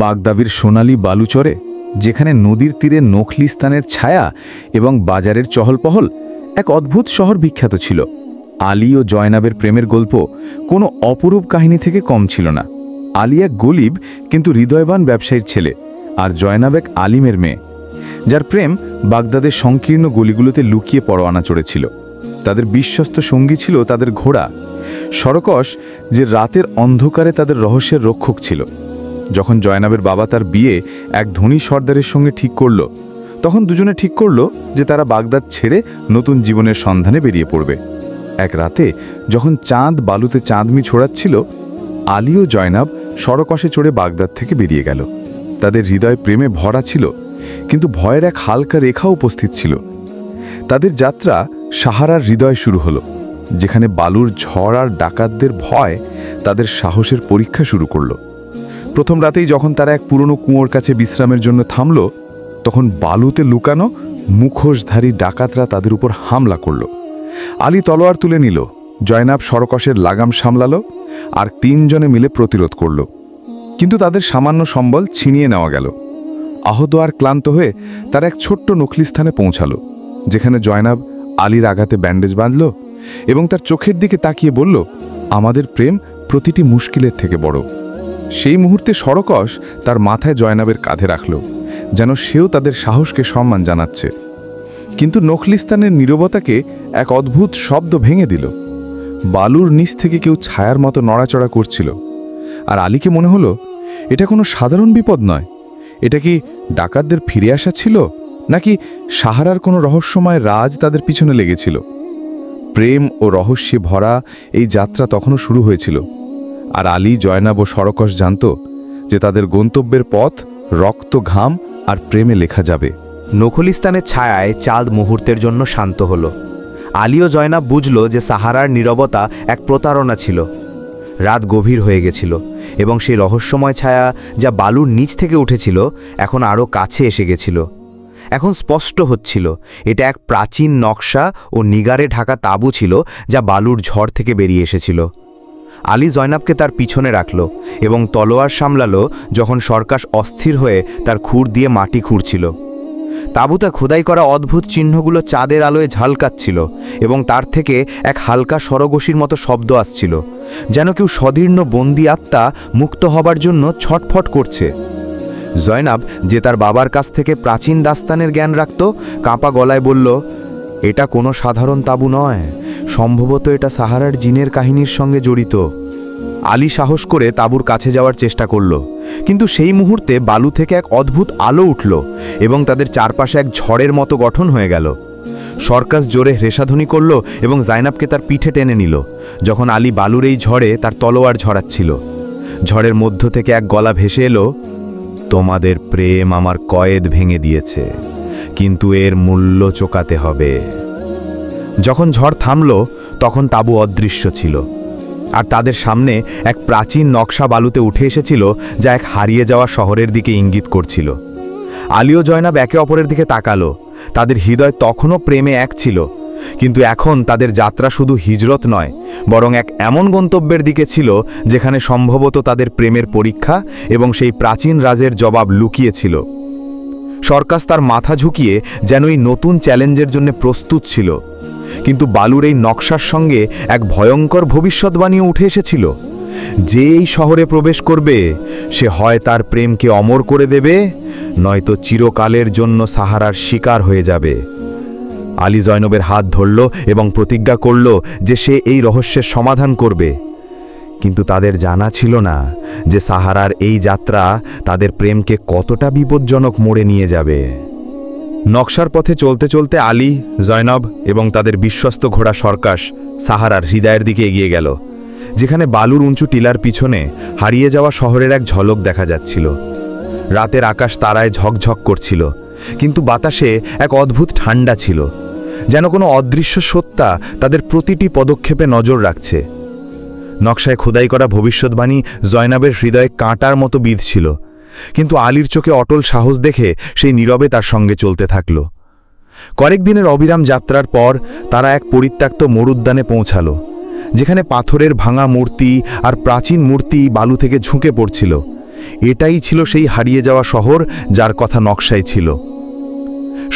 বাগদাবির সোনালী বালুচরে, যেখানে নদীর তীরে নখলিস্তানের ছায়া এবং বাজারের চহলপহল, এক অদ্ভুত শহর বিখ্যাত ছিল। আলী ও জয়নাবের প্রেমের গল্প কোনো অপরূপ কাহিনী থেকে কম ছিল না। আলী এক গলিব কিন্তু হৃদয়বান ব্যবসায়ীর ছেলে, আর জয়নাব এক আলিমের মেয়ে, যার প্রেম বাগদাদের সংকীর্ণ গলিগুলোতে লুকিয়ে পরোয়ানা চড়েছিল। তাদের বিশ্বস্ত সঙ্গী ছিল তাদের ঘোড়া সরকস, যে রাতের অন্ধকারে তাদের রহস্যের রক্ষক ছিল। যখন জয়নাবের বাবা তার বিয়ে এক ধনী সর্দারের সঙ্গে ঠিক করল, তখন দুজনে ঠিক করল যে তারা বাগদাদ ছেড়ে নতুন জীবনের সন্ধানে বেরিয়ে পড়বে। এক রাতে যখন চাঁদ বালুতে চাঁদমি ছড়াচ্ছিল, আলী ও জয়নাব সরকসে চড়ে বাগদাদ থেকে বেরিয়ে গেল। তাদের হৃদয় প্রেমে ভরা ছিল, কিন্তু ভয়ের এক হালকা রেখা উপস্থিত ছিল। তাদের যাত্রা সাহারার হৃদয় শুরু হলো, যেখানে বালুর ঝড় আর ডাকাতদের ভয় তাদের সাহসের পরীক্ষা শুরু করল। প্রথম রাতেই যখন তারা এক পুরনো কুয়োর কাছে বিশ্রামের জন্য থামল, তখন বালুতে লুকানো মুখোশধারী ডাকাতরা তাদের উপর হামলা করল। আলী তলোয়ার তুলে নিল, জয়নাব সরকসের লাগাম সামলালো, আর তিনজনে মিলে প্রতিরোধ করল। কিন্তু তাদের সামান্য সম্বল ছিনিয়ে নেওয়া গেল। আহত আর ক্লান্ত হয়ে তারা এক ছোট্ট নখলিস্থানে পৌঁছালো, যেখানে জয়নাব আলীর আঘাতে ব্যান্ডেজ বাঁধল এবং তার চোখের দিকে তাকিয়ে বলল, আমাদের প্রেম প্রতিটি মুশকিলের থেকে বড়। সেই মুহূর্তে সরকস তার মাথায় জয়নাবের কাঁধে রাখল, যেন সেও তাদের সাহসকে সম্মান জানাচ্ছে। কিন্তু নখলিস্তানের নীরবতাকে এক অদ্ভুত শব্দ ভেঙে দিল। বালুর নিচ থেকে কেউ ছায়ার মতো নড়াচড়া করছিল, আর আলীকে মনে হলো এটা কোনো সাধারণ বিপদ নয়। এটা কি ডাকাতদের ফিরে আসা ছিল, নাকি সাহারার কোনো রহস্যময় রাজ তাদের পিছনে লেগেছিল? প্রেম ও রহস্যে ভরা এই যাত্রা তখনও শুরু হয়েছিল, আর আলী, জয়নাব ও সরকস জানত যে তাদের গন্তব্যের পথ রক্ত, ঘাম আর প্রেমে লেখা যাবে। নখলিস্তানের ছায়ায় চাঁদ মুহূর্তের জন্য শান্ত হলো। আলী ও জয়নাব বুঝল যে সাহারার নীরবতা এক প্রতারণা ছিল। রাত গভীর হয়ে গেছিল এবং সেই রহস্যময় ছায়া যা বালুর নিচ থেকে উঠেছিল এখন আরও কাছে এসে গেছিল। এখন স্পষ্ট হচ্ছিল এটা এক প্রাচীন নকশা ও নিগারে ঢাকা তাঁবু ছিল, যা বালুর ঝড় থেকে বেরিয়ে এসেছিল। আলী জয়নাবকে তার পিছনে রাখল এবং তলোয়ার সামলালো যখন সরকাস অস্থির হয়ে তার খুর দিয়ে মাটি খুঁড়ছিল। তাঁবুতে খোদাই করা অদ্ভুত চিহ্নগুলো চাঁদের আলোয় ঝালকাচ্ছিল এবং তার থেকে এক হালকা সরগোশীর মতো শব্দ আসছিল, যেন কেউ সদীর্ণ বন্দি আত্মা মুক্ত হবার জন্য ছটফট করছে। জয়নাব, যে তার বাবার কাছ থেকে প্রাচীন দাস্তানের জ্ঞান রাখত, কাঁপা গলায় বলল, এটা কোনো সাধারণ তাঁবু নয়, সম্ভবত এটা সাহারার জিনের কাহিনীর সঙ্গে জড়িত। আলী সাহস করে তাঁবুর কাছে যাওয়ার চেষ্টা করল, কিন্তু সেই মুহূর্তে বালু থেকে এক অদ্ভুত আলো উঠল এবং তাদের চারপাশে এক ঝড়ের মতো গঠন হয়ে গেল। সরকাস জোরে হ্রেষাধ্বনি করল এবং জয়নাবকে তার পিঠে টেনে নিল, যখন আলী বালুর এই ঝড়ে তার তলোয়ার ঝরাচ্ছিল। ঝড়ের মধ্য থেকে এক গলা ভেসে এলো, তোমাদের প্রেম আমার কয়েদ ভেঙে দিয়েছে, কিন্তু এর মূল্য চোকাতে হবে। যখন ঝড় থামল, তখন তাঁবু অদৃশ্য ছিল, আর তাদের সামনে এক প্রাচীন নকশা বালুতে উঠে এসেছিল, যা এক হারিয়ে যাওয়া শহরের দিকে ইঙ্গিত করছিল। আলী ও জয়নাব একে অপরের দিকে তাকালো। তাদের হৃদয় তখনও প্রেমে এক ছিল, কিন্তু এখন তাদের যাত্রা শুধু হিজরত নয়, বরং এক এমন গন্তব্যের দিকে ছিল যেখানে সম্ভবত তাদের প্রেমের পরীক্ষা এবং সেই প্রাচীন রাজের জবাব লুকিয়েছিল। সরকাস তার মাথা ঝুঁকিয়ে যেন এই নতুন চ্যালেঞ্জের জন্য প্রস্তুত ছিল, কিন্তু বালুর এই নকশার সঙ্গে এক ভয়ঙ্কর ভবিষ্যৎবাণীও উঠে এসেছিল। যে এই শহরে প্রবেশ করবে, সে হয় তার প্রেমকে অমর করে দেবে, নয়তো চিরকালের জন্য সাহারার শিকার হয়ে যাবে। আলী জয়নবের হাত ধরল এবং প্রতিজ্ঞা করল যে সে এই রহস্যের সমাধান করবে, কিন্তু তাদের জানা ছিল না যে সাহারার এই যাত্রা তাদের প্রেমকে কতটা বিপজ্জনক মোড়ে নিয়ে যাবে। নকশার পথে চলতে চলতে আলী, জয়নব এবং তাদের বিশ্বস্ত ঘোড়া সরকাস সাহারার হৃদয়ের দিকে এগিয়ে গেল, যেখানে বালুর উঁচু টিলার পিছনে হারিয়ে যাওয়া শহরের এক ঝলক দেখা যাচ্ছিল। রাতের আকাশ তারায় ঝকঝক করছিল, কিন্তু বাতাসে এক অদ্ভুত ঠান্ডা ছিল, যেন কোনো অদৃশ্য সত্তা তাদের প্রতিটি পদক্ষেপে নজর রাখছে। নকশায় খোদাই করা ভবিষ্যৎবাণী জয়নাবের হৃদয়ে কাঁটার মতো বিঁধছিল, কিন্তু আলীর চোখে অটল সাহস দেখে সেই নীরবে তার সঙ্গে চলতে থাকল। কয়েকদিনের অবিরাম যাত্রার পর তারা এক পরিত্যক্ত মরুদ্যানে পৌঁছালো, যেখানে পাথরের ভাঙা মূর্তি আর প্রাচীন মূর্তি বালু থেকে ঝুঁকে পড়ছিল এটাই ছিল সেই হারিয়ে যাওয়া শহর যার কথা নকশায় ছিল।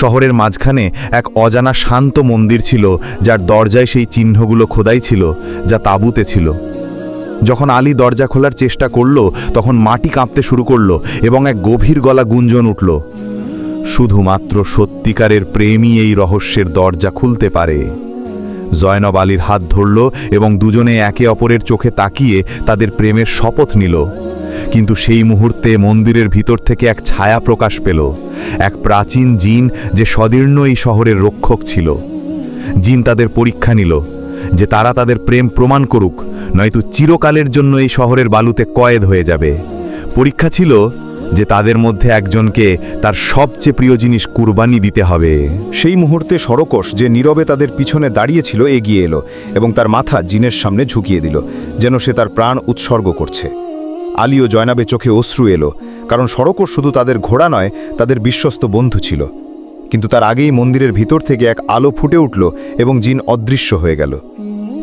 শহরের মাঝখানে এক অজানা শান্ত মন্দির ছিল, যার দরজায় সেই চিহ্নগুলো খোদাই ছিল যা তাঁবুতে ছিল। যখন আলী দরজা খোলার চেষ্টা করল, তখন মাটি কাঁপতে শুরু করল এবং এক গভীর গলা গুঞ্জন উঠল, শুধুমাত্র সত্যিকারের প্রেমই এই রহস্যের দরজা খুলতে পারে। জয়নব আলীর হাত ধরল এবং দুজনে একে অপরের চোখে তাকিয়ে তাদের প্রেমের শপথ নিল। কিন্তু সেই মুহূর্তে মন্দিরের ভিতর থেকে এক ছায়া প্রকাশ পেল, এক প্রাচীন জিন যে সদীর্ণ এই শহরের রক্ষক ছিল। জিন তাদের পরীক্ষা নিল যে তারা তাদের প্রেম প্রমাণ করুক, নয়তো চিরকালের জন্য এই শহরের বালুতে কয়েদ হয়ে যাবে। পরীক্ষা ছিল যে তাদের মধ্যে একজনকে তার সবচেয়ে প্রিয় জিনিস কুরবানি দিতে হবে। সেই মুহূর্তে সরকশ, যে নীরবে তাদের পিছনে দাঁড়িয়েছিল, এগিয়ে এলো এবং তার মাথা জিনের সামনে ঝুঁকিয়ে দিল, যেন সে তার প্রাণ উৎসর্গ করছে। আলী ও জয়নাবের চোখে অশ্রু এলো, কারণ সরকশ শুধু তাদের ঘোড়া নয়, তাদের বিশ্বস্ত বন্ধু ছিল। কিন্তু তার আগেই মন্দিরের ভিতর থেকে এক আলো ফুটে উঠল এবং জিন অদৃশ্য হয়ে গেল।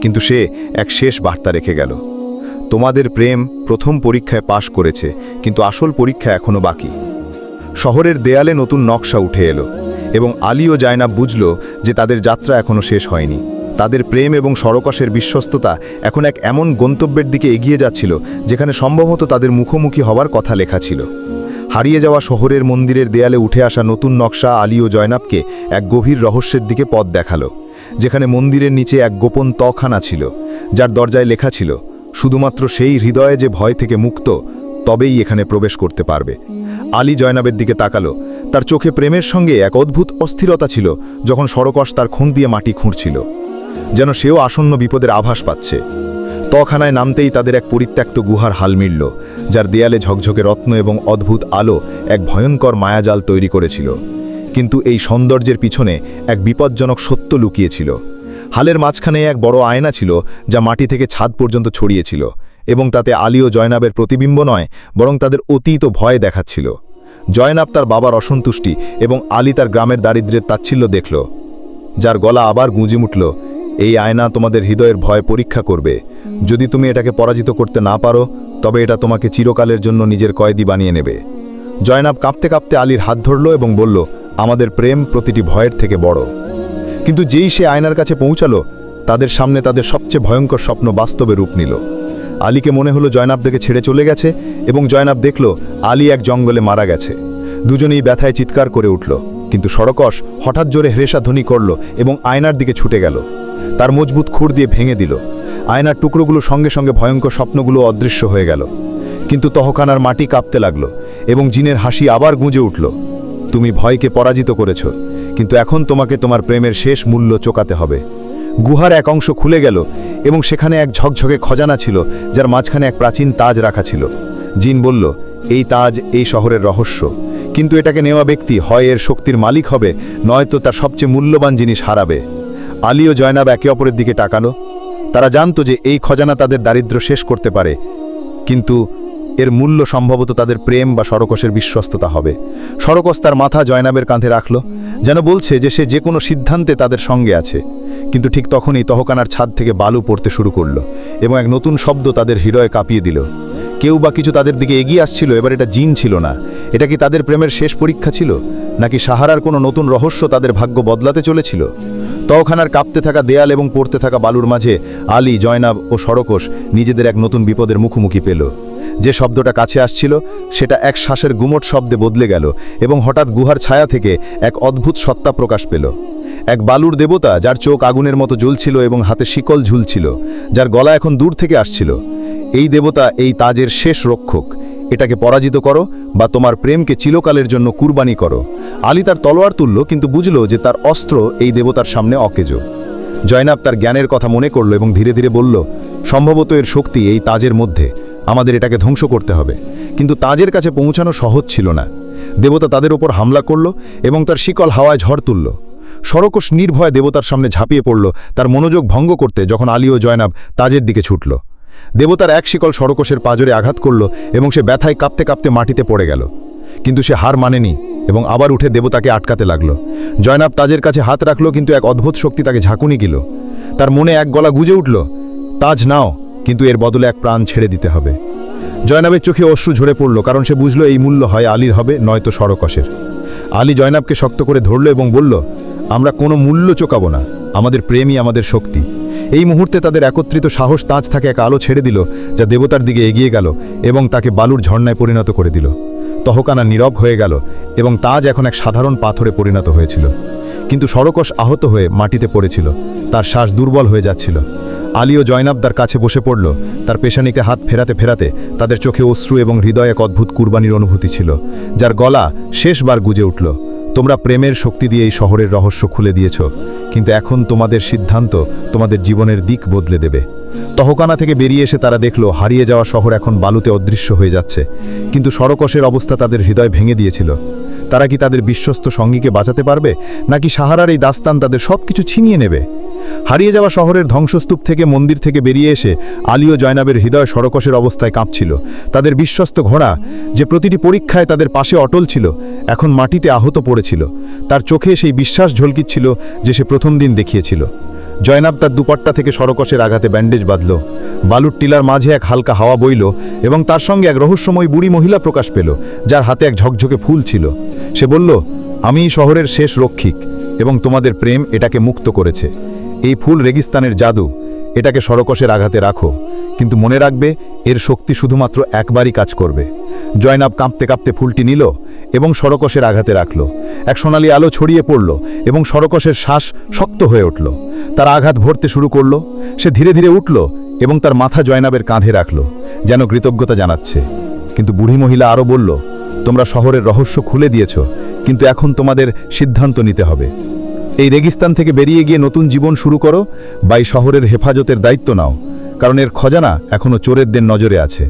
কিন্তু সে এক শেষ বার্তা রেখে গেল, তোমাদের প্রেম প্রথম পরীক্ষায় পাশ করেছে, কিন্তু আসল পরীক্ষা এখনো বাকি। শহরের দেয়ালে নতুন নকশা উঠে এলো এবং আলী ও জয়নাব বুঝল যে তাদের যাত্রা এখনো শেষ হয়নি। তাদের প্রেম এবং সরকশের বিশ্বস্ততা এখন এক এমন গন্তব্যের দিকে এগিয়ে যাচ্ছিল যেখানে সম্ভবত তাদের মুখোমুখি হওয়ার কথা লেখা ছিল। হারিয়ে যাওয়া শহরের মন্দিরের দেয়ালে উঠে আসা নতুন নকশা আলী ও জয়নাবকে এক গভীর রহস্যের দিকে পথ দেখালো, যেখানে মন্দিরের নিচে এক গোপন তখানা ছিল, যার দরজায় লেখা ছিল, শুধুমাত্র সেই হৃদয়ে যে ভয় থেকে মুক্ত, তবেই এখানে প্রবেশ করতে পারবে। আলী জয়নাবের দিকে তাকালো, তার চোখে প্রেমের সঙ্গে এক অদ্ভুত অস্থিরতা ছিল যখন সরকশ তার খুন দিয়ে মাটি খুঁড়ছিল, যেন সেও আসন্ন বিপদের আভাস পাচ্ছে। তখানায় নামতেই তাদের এক পরিত্যক্ত গুহার হাল মিলল, যার দেয়ালে ঝকঝকে রত্ন এবং অদ্ভুত আলো এক ভয়ঙ্কর মায়াজাল তৈরি করেছিল। কিন্তু এই সৌন্দর্যের পিছনে এক বিপজ্জনক সত্য লুকিয়েছিল। হালের মাঝখানে এক বড় আয়না ছিল, যা মাটি থেকে ছাদ পর্যন্ত ছড়িয়েছিল, এবং তাতে আলী ও জয়নাবের প্রতিবিম্ব নয়, বরং তাদের অতীত ভয় দেখাচ্ছিল। জয়নাব তার বাবার অসন্তুষ্টি এবং আলী তার গ্রামের দারিদ্র্যের তাচ্ছিল্য দেখল, যার গলা আবার গুঁজে উঠল, এই আয়না তোমাদের হৃদয়ের ভয় পরীক্ষা করবে। যদি তুমি এটাকে পরাজিত করতে না পারো, তবে এটা তোমাকে চিরকালের জন্য নিজের কয়েদি বানিয়ে নেবে। জয়নাব কাঁপতে কাঁপতে আলীর হাত ধরল এবং বলল, আমাদের প্রেম প্রতিটি ভয়ের থেকে বড়। কিন্তু যেই সে আয়নার কাছে পৌঁছালো, তাদের সামনে তাদের সবচেয়ে ভয়ঙ্কর স্বপ্ন বাস্তবে রূপ নিল। আলীকে মনে হলো জয়নাব থেকে ছেড়ে চলে গেছে, এবং জয়নাব দেখল আলী এক জঙ্গলে মারা গেছে। দুজনেই ব্যথায় চিৎকার করে উঠল, কিন্তু সরকশ হঠাৎ জোরে হেরেসা ধ্বনি করল এবং আয়নার দিকে ছুটে গেল, তার মজবুত খুঁড় দিয়ে ভেঙে দিল। আয়নার টুকরোগুলো সঙ্গে সঙ্গে ভয়ঙ্কর স্বপ্নগুলো অদৃশ্য হয়ে গেল। কিন্তু তহখানার মাটি কাঁপতে লাগলো এবং জিনের হাসি আবার গুঁজে উঠল, তুমি ভয়কে পরাজিত করেছ, কিন্তু এখন তোমাকে তোমার প্রেমের শেষ মূল্য চোকাতে হবে। গুহার এক অংশ খুলে গেল এবং সেখানে এক ঝকঝকে খজানা ছিল, যার মাঝখানে এক প্রাচীন তাজ রাখা ছিল। জিন বলল, এই তাজ এই শহরের রহস্য, কিন্তু এটাকে নেওয়া ব্যক্তি হয় এর শক্তির মালিক হবে, নয়তো তার সবচেয়ে মূল্যবান জিনিস হারাবে। আলী ও জয়নাব একে অপরের দিকে তাকালো। তারা জানত যে এই খজানা তাদের দারিদ্র্য শেষ করতে পারে, কিন্তু এর মূল্য সম্ভবত তাদের প্রেম বা সরকশের বিশ্বস্ততা হবে। সরকশ তার মাথা জয়নাবের কাঁধে রাখল, যেন বলছে যে সে যে কোনো সিদ্ধান্তে তাদের সঙ্গে আছে। কিন্তু ঠিক তখনই তহখানার ছাদ থেকে বালু পড়তে শুরু করল এবং এক নতুন শব্দ তাদের হৃদয়ে কাঁপিয়ে দিল। কেউ বা কিছু তাদের দিকে এগিয়ে আসছিল। এবার এটা জিন ছিল না। এটা কি তাদের প্রেমের শেষ পরীক্ষা ছিল, নাকি সাহারার কোনো নতুন রহস্য তাদের ভাগ্য বদলাতে চলেছিল? তওখানার কাঁপতে থাকা দেয়াল এবং পড়তে থাকা বালুর মাঝে আলী, জয়নাব ও সরকশ নিজেদের এক নতুন বিপদের মুখোমুখি পেল। যে শব্দটা কাছে আসছিল সেটা এক শ্বাসের গুমট শব্দে বদলে গেল এবং হঠাৎ গুহার ছায়া থেকে এক অদ্ভুত সত্তা প্রকাশ পেল। এক বালুর দেবতা, যার চোখ আগুনের মতো জ্বলছিল এবং হাতে শিকল ঝুলছিল, যার গলা এখন দূর থেকে আসছিল। এই দেবতা এই তাজের শেষ রক্ষক। এটাকে পরাজিত করো বা তোমার প্রেমকে চিরকালের জন্য কুরবানি করো। আলী তার তলোয়ার তুলল, কিন্তু বুঝল যে তার অস্ত্র এই দেবতার সামনে অকেজো। জয়নাব তার জ্ঞানের কথা মনে করল এবং ধীরে ধীরে বলল, সম্ভবত এর শক্তি এই তাজের মধ্যে, আমাদের এটাকে ধ্বংস করতে হবে। কিন্তু তাজের কাছে পৌঁছানো সহজ ছিল না। দেবতা তাদের ওপর হামলা করল এবং তার শিকল হাওয়ায় ঝড় তুলল। সরকশ নির্ভয়ে দেবতার সামনে ঝাঁপিয়ে পড়ল, তার মনোযোগ ভঙ্গ করতে, যখন আলী ও জয়নাব তাজের দিকে ছুটল। দেবতার এক শিকল সরকশের পাজরে আঘাত করল এবং সে ব্যথায় কাঁপতে কাঁপতে মাটিতে পড়ে গেল। কিন্তু সে হার মানেনি এবং আবার উঠে দেবতাকে আটকাতে লাগল। জয়নাব তাজের কাছে হাত রাখল, কিন্তু এক অদ্ভুত শক্তি তাকে ঝাঁকুনি দিল। তার মনে এক গলা গুজে উঠল, তাজ নাও, কিন্তু এর বদলে এক প্রাণ ছেড়ে দিতে হবে। জয়নাবের চোখে অশ্রু ঝরে পড়ল, কারণ সে বুঝল এই মূল্য হয় আলীর হবে, নয়তো সরকসের। আলী জয়নাবকে শক্ত করে ধরল এবং বলল, আমরা কোনো মূল্য চোকাবো না, আমাদের প্রেমই আমাদের শক্তি। এই মুহূর্তে তাদের একত্রিত সাহস তাজ তাকে এক আলো ছেড়ে দিল, যা দেবতার দিকে এগিয়ে গেল এবং তাকে বালুর ঝর্ণায় পরিণত করে দিল। তহকানা নীরব হয়ে গেল এবং তাজ এখন এক সাধারণ পাথরে পরিণত হয়েছিল। কিন্তু সরকস আহত হয়ে মাটিতে পড়েছিল, তার শ্বাস দুর্বল হয়ে যাচ্ছিল। আলী ও জয়নাব তার কাছে বসে পড়ল, তার পেশানিতে হাত ফেরাতে ফেরাতে তাদের চোখে অশ্রু এবং হৃদয়ে এক অদ্ভুত কুরবানির অনুভূতি ছিল, যার গলা শেষবার গুজে উঠল। তোমরা প্রেমের শক্তি দিয়ে এই শহরের রহস্য খুলে দিয়েছ, কিন্তু এখন তোমাদের সিদ্ধান্ত তোমাদের জীবনের দিক বদলে দেবে। তহকানা থেকে বেরিয়ে এসে তারা দেখল হারিয়ে যাওয়া শহর এখন বালুতে অদৃশ্য হয়ে যাচ্ছে, কিন্তু সরকসের অবস্থা তাদের হৃদয় ভেঙে দিয়েছিল। তারা কি তাদের বিশ্বস্ত সঙ্গীকে বাঁচাতে পারবে, নাকি সাহারার এই দাস্তান তাদের সব কিছু ছিনিয়ে নেবে? হারিয়ে যাওয়া শহরের ধ্বংসস্তূপ থেকে মন্দির থেকে বেরিয়ে এসে আলী ও জয়নাবের হৃদয় সরকসের অবস্থায় কাঁপছিল। তাদের বিশ্বস্ত ঘোড়া, যে প্রতিটি পরীক্ষায় তাদের পাশে অটল ছিল, এখন মাটিতে আহত পড়েছিল। তার চোখে সেই বিশ্বাস ঝলকিচ্ছিল যে সে প্রথম দিন দেখিয়েছিল। জয়নাব তার দুপাট্টা থেকে সরকসের আঘাতে ব্যান্ডেজ বাঁধল। বালুর টিলার মাঝে এক হালকা হাওয়া বইল এবং তার সঙ্গে এক রহস্যময় বুড়ি মহিলা প্রকাশ পেল, যার হাতে এক ঝকঝকে ফুল ছিল। সে বলল, আমি শহরের শেষ রক্ষিক এবং তোমাদের প্রেম এটাকে মুক্ত করেছে। এই ফুল রেগিস্তানের জাদু, এটাকে সরকসের আঘাতে রাখো, কিন্তু মনে রাখবে এর শক্তি শুধুমাত্র একবারই কাজ করবে। জয়নাব কাঁপতে কাঁপতে ফুলটি নিল এবং সরকসের আঘাতে রাখল। এক সোনালি আলো ছড়িয়ে পড়ল এবং সরকসের শ্বাস শক্ত হয়ে উঠল। তার আঘাত ভরতে শুরু করল। সে ধীরে ধীরে উঠল এবং তার মাথা জয়নাবের কাঁধে রাখল, যেন কৃতজ্ঞতা জানাচ্ছে। কিন্তু বুড়ি মহিলা আরও বলল, তোমরা শহরের রহস্য খুলে দিয়েছ, কিন্তু এখন তোমাদের সিদ্ধান্ত নিতে হবে। এই রেগিস্তান থেকে বেরিয়ে গিয়ে নতুন জীবন শুরু করো, বা এই শহরের হেফাজতের দায়িত্ব নাও, কারণ এর খজানা এখনও চোরেরদের নজরে আছে।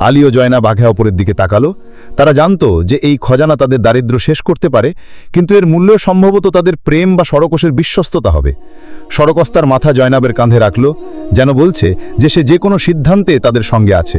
আলী ও জয়নাব আঘা অপরের দিকে তাকালো। তারা জানতো যে এই খজানা তাদের দারিদ্র্য শেষ করতে পারে, কিন্তু এর মূল্য সম্ভবত তাদের প্রেম বা সরকসের বিশ্বস্ততা হবে। সরকস তার মাথা জয়নাবের কাঁধে রাখল, যেন বলছে যে সে যে কোনো সিদ্ধান্তে তাদের সঙ্গে আছে।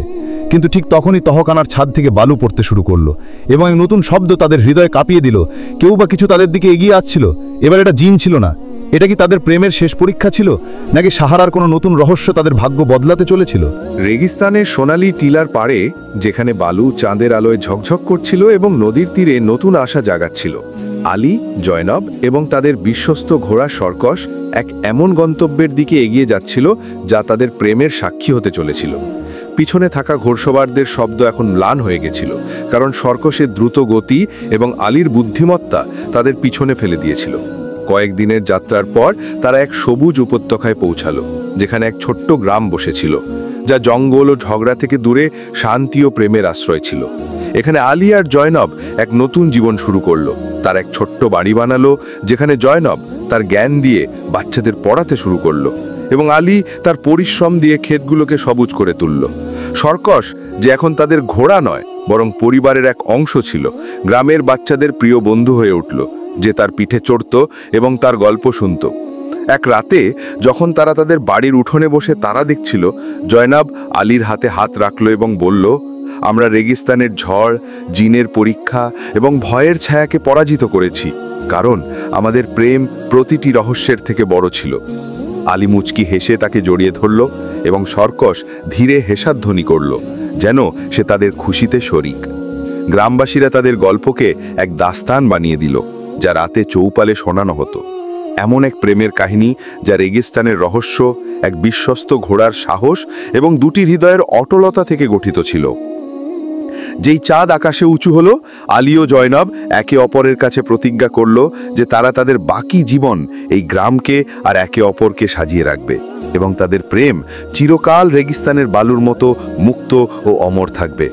কিন্তু ঠিক তখনই তহকানার ছাদ থেকে বালু পড়তে শুরু করলো এবং এক নতুন শব্দ তাদের হৃদয় কাঁপিয়ে দিল। কেউ বা কিছু তাদের দিকে এগিয়ে আসছিল। এবার এটা জিন ছিল না। এটা কি তাদের প্রেমের শেষ পরীক্ষা ছিল, নাকি সাহারার কোনো নতুন রহস্য তাদের ভাগ্য বদলাতে চলেছিল? রেগিস্তানের সোনালি টিলার পাড়ে, যেখানে বালু চাঁদের আলোয় ঝকঝক করছিল এবং নদীর তীরে নতুন আশা জাগাচ্ছিল, আলী, জয়নাব এবং তাদের বিশ্বস্ত ঘোড়া সরকস এক এমন গন্তব্যের দিকে এগিয়ে যাচ্ছিল যা তাদের প্রেমের সাক্ষী হতে চলেছিল। পিছনে থাকা ঘোড়সওয়ারদের শব্দ এখন ম্লান হয়ে গেছিল, কারণ সরকসের দ্রুত গতি এবং আলীর বুদ্ধিমত্তা তাদের পিছনে ফেলে দিয়েছিল। কয়েকদিনের যাত্রার পর তারা এক সবুজ উপত্যকায় পৌঁছালো, যেখানে এক ছোট্ট গ্রাম বসেছিল, যা জঙ্গল ও ঝগড়া থেকে দূরে শান্তি ও প্রেমের আশ্রয় ছিল। এখানে আলী আর জয়নব এক নতুন জীবন শুরু করলো। তার এক ছোট্ট বাড়ি বানালো, যেখানে জয়নব তার জ্ঞান দিয়ে বাচ্চাদের পড়াতে শুরু করলো এবং আলী তার পরিশ্রম দিয়ে ক্ষেতগুলোকে সবুজ করে তুলল। সরকস, যে এখন তাদের ঘোড়া নয় বরং পরিবারের এক অংশ ছিল, গ্রামের বাচ্চাদের প্রিয় বন্ধু হয়ে উঠল, যে তার পিঠে চড়ত এবং তার গল্প শুনত। এক রাতে যখন তারা তাদের বাড়ির উঠোনে বসে তারা দেখছিল, জয়নাব আলীর হাতে হাত রাখল এবং বলল, আমরা রেগিস্তানের ঝড়, জিনের পরীক্ষা এবং ভয়ের ছায়াকে পরাজিত করেছি, কারণ আমাদের প্রেম প্রতিটি রহস্যের থেকে বড় ছিল। আলী মুচকি হেসে তাকে জড়িয়ে ধরল এবং সরকস ধীরে হেসাধ্বনি করল, যেন সে তাদের খুশিতে শরিক। গ্রামবাসীরা তাদের গল্পকে এক দাস্তান বানিয়ে দিল, যা রাতে চৌপালে শোনানো হতো। এমন এক প্রেমের কাহিনী যা রেগিস্তানের রহস্য, এক বিশ্বস্ত ঘোড়ার সাহস এবং দুটি হৃদয়ের অটলতা থেকে গঠিত ছিল। যেই চাঁদ আকাশে উঁচু হলো, আলী ও জয়নব একে অপরের কাছে প্রতিজ্ঞা করল যে তারা তাদের বাকি জীবন এই গ্রামকে আর একে অপরকে সাজিয়ে রাখবে এবং তাদের প্রেম চিরকাল রেগিস্তানের বালুর মতো মুক্ত ও অমর থাকবে।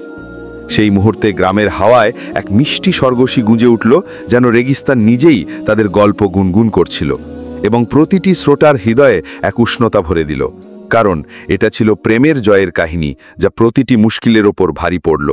সেই মুহূর্তে গ্রামের হাওয়ায় এক মিষ্টি স্বর্গসী গুঁজে উঠল, যেন রেগিস্তান নিজেই তাদের গল্প গুনগুন করছিল এবং প্রতিটি শ্রোতার হৃদয়ে এক উষ্ণতা ভরে দিল, কারণ এটা ছিল প্রেমের জয়ের কাহিনী, যা প্রতিটি মুশকিলের ওপর ভারী পড়ল।